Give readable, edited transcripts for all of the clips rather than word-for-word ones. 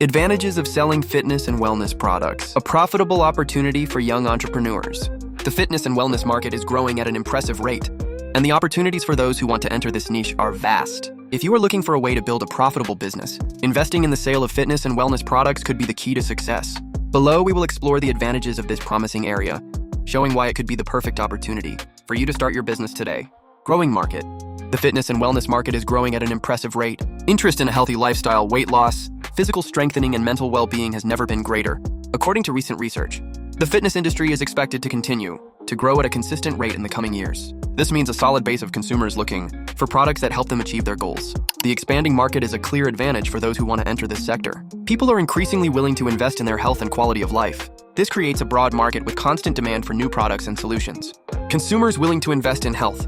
Advantages of selling fitness and wellness products. A profitable opportunity for young entrepreneurs. The fitness and wellness market is growing at an impressive rate, and the opportunities for those who want to enter this niche are vast. If you are looking for a way to build a profitable business, investing in the sale of fitness and wellness products could be the key to success. Below, we will explore the advantages of this promising area, showing why it could be the perfect opportunity for you to start your business today. Growing market. The fitness and wellness market is growing at an impressive rate. Interest in a healthy lifestyle, weight loss, physical strengthening, and mental well-being has never been greater. According to recent research, the fitness industry is expected to continue to grow at a consistent rate in the coming years. This means a solid base of consumers looking for products that help them achieve their goals. The expanding market is a clear advantage for those who want to enter this sector. People are increasingly willing to invest in their health and quality of life. This creates a broad market with constant demand for new products and solutions. Consumers willing to invest in health.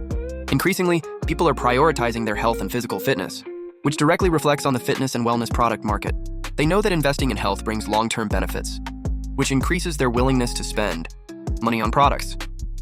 Increasingly, people are prioritizing their health and physical fitness, which directly reflects on the fitness and wellness product market. They know that investing in health brings long-term benefits, which increases their willingness to spend money on products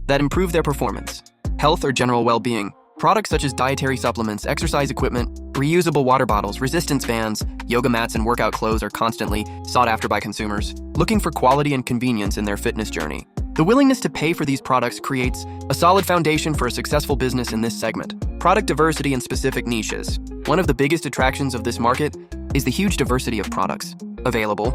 that improve their performance, health, or general well-being. Products such as dietary supplements, exercise equipment, reusable water bottles, resistance bands, yoga mats, and workout clothes are constantly sought after by consumers, looking for quality and convenience in their fitness journey. The willingness to pay for these products creates a solid foundation for a successful business in this segment. Product diversity and specific niches. One of the biggest attractions of this market is the huge diversity of products available,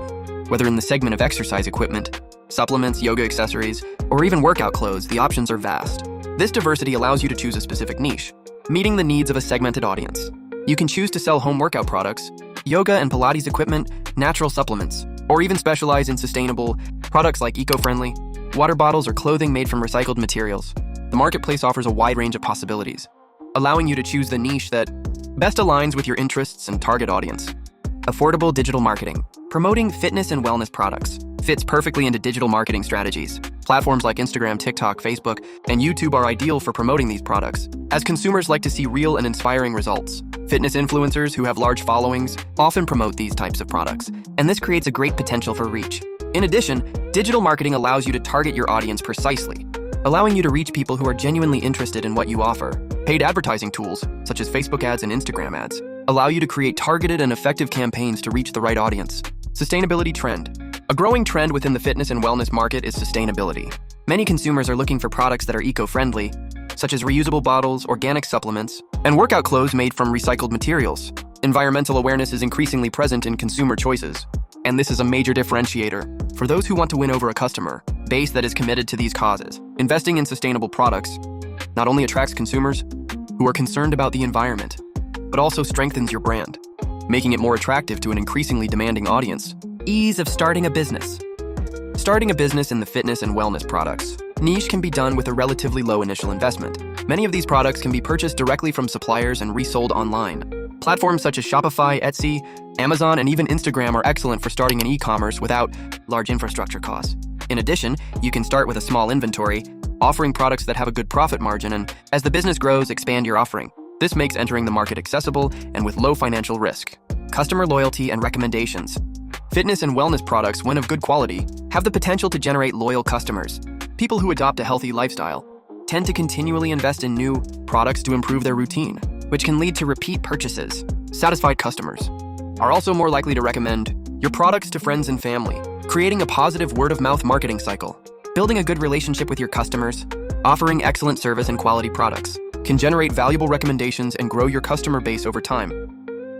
whether in the segment of exercise equipment, supplements, yoga accessories, or even workout clothes. The options are vast. This diversity allows you to choose a specific niche, meeting the needs of a segmented audience. You can choose to sell home workout products, yoga and Pilates equipment, natural supplements, or even specialize in sustainable products like eco-friendly water bottles or clothing made from recycled materials. The marketplace offers a wide range of possibilities, allowing you to choose the niche that best aligns with your interests and target audience. Affordable digital marketing. Promoting fitness and wellness products fits perfectly into digital marketing strategies. Platforms like Instagram, TikTok, Facebook, and YouTube are ideal for promoting these products, as consumers like to see real and inspiring results. Fitness influencers who have large followings often promote these types of products, and this creates a great potential for reach. In addition, digital marketing allows you to target your audience precisely, allowing you to reach people who are genuinely interested in what you offer. Paid advertising tools, such as Facebook ads and Instagram ads, allow you to create targeted and effective campaigns to reach the right audience. Sustainability trend. A growing trend within the fitness and wellness market is sustainability. Many consumers are looking for products that are eco-friendly, such as reusable bottles, organic supplements, and workout clothes made from recycled materials. Environmental awareness is increasingly present in consumer choices, and this is a major differentiator for those who want to win over a customer base that is committed to these causes. Investing in sustainable products not only attracts consumers who are concerned about the environment, but also strengthens your brand, making it more attractive to an increasingly demanding audience. Ease of starting a business. Starting a business in the fitness and wellness products niche can be done with a relatively low initial investment. Many of these products can be purchased directly from suppliers and resold online. Platforms such as Shopify, Etsy, Amazon, and even Instagram are excellent for starting an e-commerce without large infrastructure costs. In addition, you can start with a small inventory, offering products that have a good profit margin, and as the business grows, expand your offering. This makes entering the market accessible and with low financial risk. Customer loyalty and recommendations. Fitness and wellness products, when of good quality, have the potential to generate loyal customers. People who adopt a healthy lifestyle tend to continually invest in new products to improve their routine, which can lead to repeat purchases. Satisfied customers are also more likely to recommend your products to friends and family, creating a positive word-of-mouth marketing cycle. Building a good relationship with your customers, offering excellent service and quality products, can generate valuable recommendations and grow your customer base over time.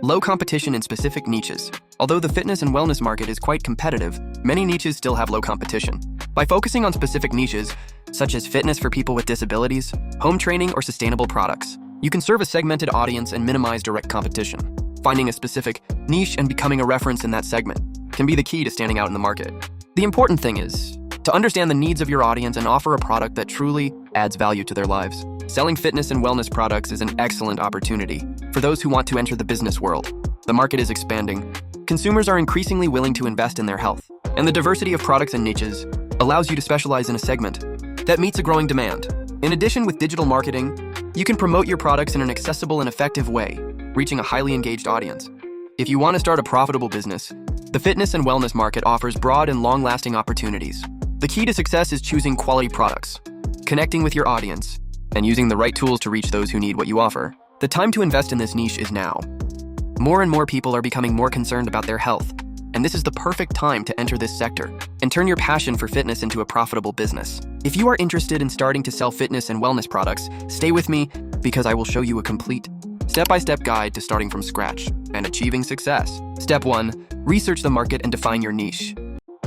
Low competition in specific niches. Although the fitness and wellness market is quite competitive, many niches still have low competition. By focusing on specific niches, such as fitness for people with disabilities, home training, or sustainable products, you can serve a segmented audience and minimize direct competition. Finding a specific niche and becoming a reference in that segment can be the key to standing out in the market. The important thing is to understand the needs of your audience and offer a product that truly adds value to their lives. Selling fitness and wellness products is an excellent opportunity for those who want to enter the business world. The market is expanding. Consumers are increasingly willing to invest in their health, and the diversity of products and niches allows you to specialize in a segment that meets a growing demand. In addition, with digital marketing, you can promote your products in an accessible and effective way, reaching a highly engaged audience. If you want to start a profitable business, the fitness and wellness market offers broad and long-lasting opportunities. The key to success is choosing quality products, connecting with your audience, and using the right tools to reach those who need what you offer. The time to invest in this niche is now. More and more people are becoming more concerned about their health, and this is the perfect time to enter this sector and turn your passion for fitness into a profitable business. If you are interested in starting to sell fitness and wellness products, stay with me because I will show you a complete, step-by-step guide to starting from scratch and achieving success. Step 1. Research the market and define your niche.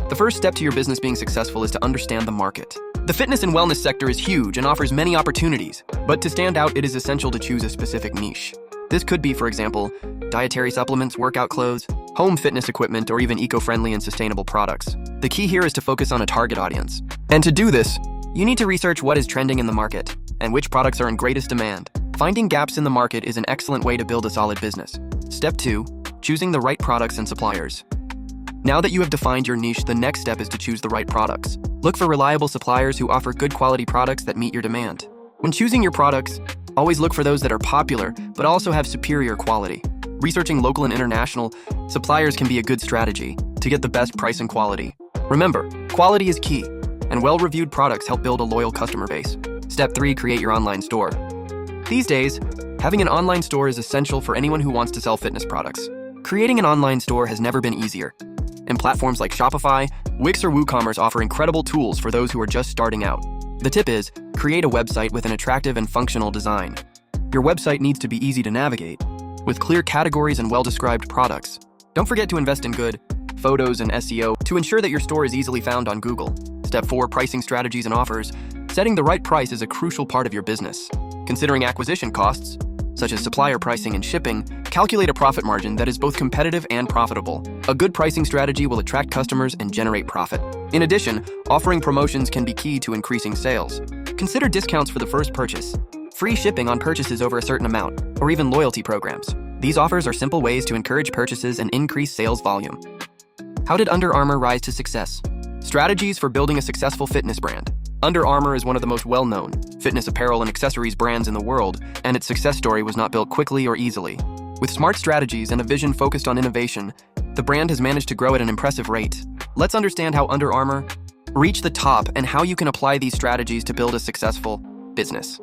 The first step to your business being successful is to understand the market. The fitness and wellness sector is huge and offers many opportunities, but to stand out, it is essential to choose a specific niche. This could be, for example, dietary supplements, workout clothes, home fitness equipment, or even eco-friendly and sustainable products. The key here is to focus on a target audience. And to do this, you need to research what is trending in the market and which products are in greatest demand. Finding gaps in the market is an excellent way to build a solid business. Step 2. Choosing the right products and suppliers. Now that you have defined your niche, the next step is to choose the right products. Look for reliable suppliers who offer good quality products that meet your demand. When choosing your products, always look for those that are popular, but also have superior quality. Researching local and international suppliers can be a good strategy to get the best price and quality. Remember, quality is key, and well-reviewed products help build a loyal customer base. Step 3. Create your online store. These days, having an online store is essential for anyone who wants to sell fitness products. Creating an online store has never been easier, and platforms like Shopify, Wix, or WooCommerce offer incredible tools for those who are just starting out. The tip is, create a website with an attractive and functional design. Your website needs to be easy to navigate, with clear categories and well-described products. Don't forget to invest in good photos and SEO to ensure that your store is easily found on Google. Step 4. Pricing strategies and offers. Setting the right price is a crucial part of your business. Considering acquisition costs, such as supplier pricing and shipping, calculate a profit margin that is both competitive and profitable. A good pricing strategy will attract customers and generate profit. In addition, offering promotions can be key to increasing sales. Consider discounts for the first purchase, free shipping on purchases over a certain amount, or even loyalty programs. These offers are simple ways to encourage purchases and increase sales volume. How did Under Armour rise to success? Strategies for building a successful fitness brand. Under Armour is one of the most well-known fitness apparel and accessories brands in the world, and its success story was not built quickly or easily. With smart strategies and a vision focused on innovation, the brand has managed to grow at an impressive rate. Let's understand how Under Armour reached the top and how you can apply these strategies to build a successful business.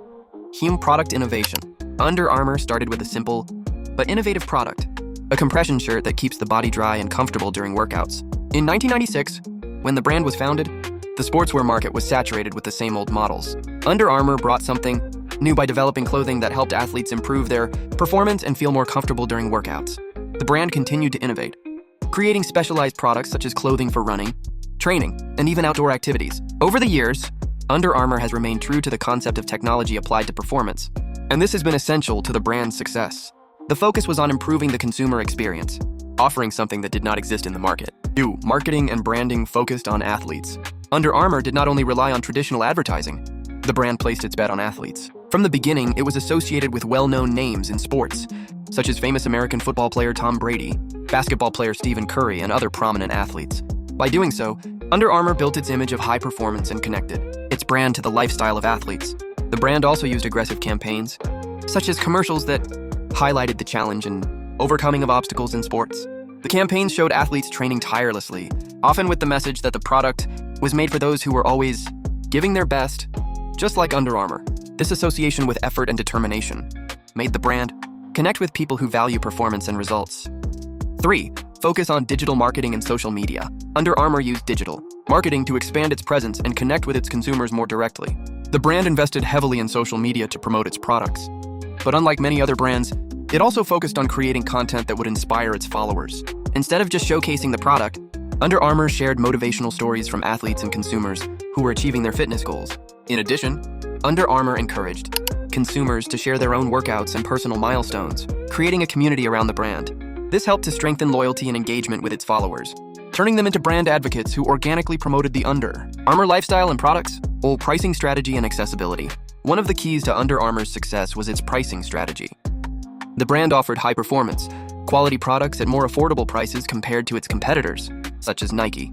Hume product innovation. Under Armour started with a simple but innovative product, a compression shirt that keeps the body dry and comfortable during workouts. In 1996, when the brand was founded, the sportswear market was saturated with the same old models. Under Armour brought something new by developing clothing that helped athletes improve their performance and feel more comfortable during workouts. The brand continued to innovate, creating specialized products such as clothing for running, training, and even outdoor activities. Over the years, Under Armour has remained true to the concept of technology applied to performance, and this has been essential to the brand's success. The focus was on improving the consumer experience, offering something that did not exist in the market. 2. Marketing and branding focused on athletes. Under Armour did not only rely on traditional advertising, the brand placed its bet on athletes. From the beginning, it was associated with well-known names in sports, such as famous American football player Tom Brady, basketball player Stephen Curry, and other prominent athletes. By doing so, Under Armour built its image of high performance and connected its brand to the lifestyle of athletes. The brand also used aggressive campaigns, such as commercials that highlighted the challenge and overcoming of obstacles in sports. The campaigns showed athletes training tirelessly, often with the message that the product was made for those who were always giving their best, just like Under Armour. This association with effort and determination made the brand connect with people who value performance and results. 3. Focus on digital marketing and social media. Under Armour used digital marketing to expand its presence and connect with its consumers more directly. The brand invested heavily in social media to promote its products. But unlike many other brands, it also focused on creating content that would inspire its followers. Instead of just showcasing the product, Under Armour shared motivational stories from athletes and consumers who were achieving their fitness goals. In addition, Under Armour encouraged consumers to share their own workouts and personal milestones, creating a community around the brand. This helped to strengthen loyalty and engagement with its followers, turning them into brand advocates who organically promoted the Under Armour lifestyle and products. Pricing strategy and accessibility. One of the keys to Under Armour's success was its pricing strategy. The brand offered high performance, quality products at more affordable prices compared to its competitors, such as Nike.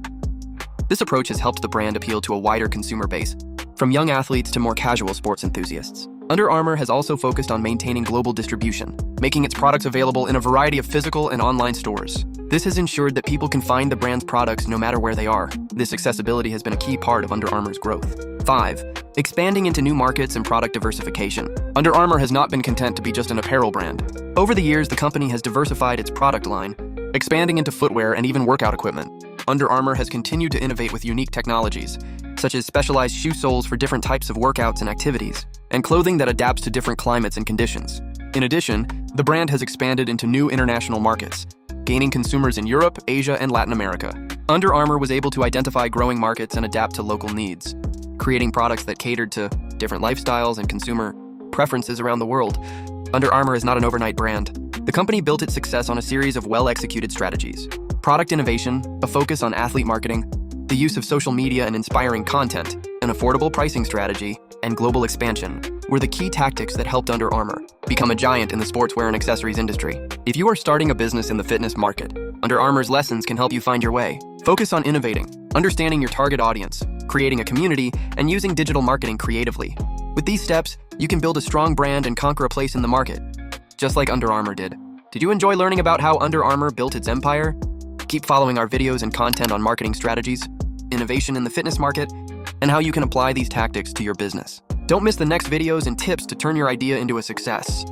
This approach has helped the brand appeal to a wider consumer base, from young athletes to more casual sports enthusiasts. Under Armour has also focused on maintaining global distribution, making its products available in a variety of physical and online stores. This has ensured that people can find the brand's products no matter where they are. This accessibility has been a key part of Under Armour's growth. 5. Expanding into new markets and product diversification. Under Armour has not been content to be just an apparel brand. Over the years, the company has diversified its product line, expanding into footwear and even workout equipment. Under Armour has continued to innovate with unique technologies, such as specialized shoe soles for different types of workouts and activities, and clothing that adapts to different climates and conditions. In addition, the brand has expanded into new international markets, gaining consumers in Europe, Asia, and Latin America. Under Armour was able to identify growing markets and adapt to local needs, creating products that catered to different lifestyles and consumer preferences around the world. Under Armour is not an overnight brand. The company built its success on a series of well-executed strategies. Product innovation, a focus on athlete marketing, the use of social media and inspiring content, an affordable pricing strategy, and global expansion were the key tactics that helped Under Armour become a giant in the sportswear and accessories industry. If you are starting a business in the fitness market, Under Armour's lessons can help you find your way. Focus on innovating, understanding your target audience, creating a community, and using digital marketing creatively. With these steps, you can build a strong brand and conquer a place in the market, just like Under Armour did. Did you enjoy learning about how Under Armour built its empire? Keep following our videos and content on marketing strategies, innovation in the fitness market, and how you can apply these tactics to your business. Don't miss the next videos and tips to turn your idea into a success.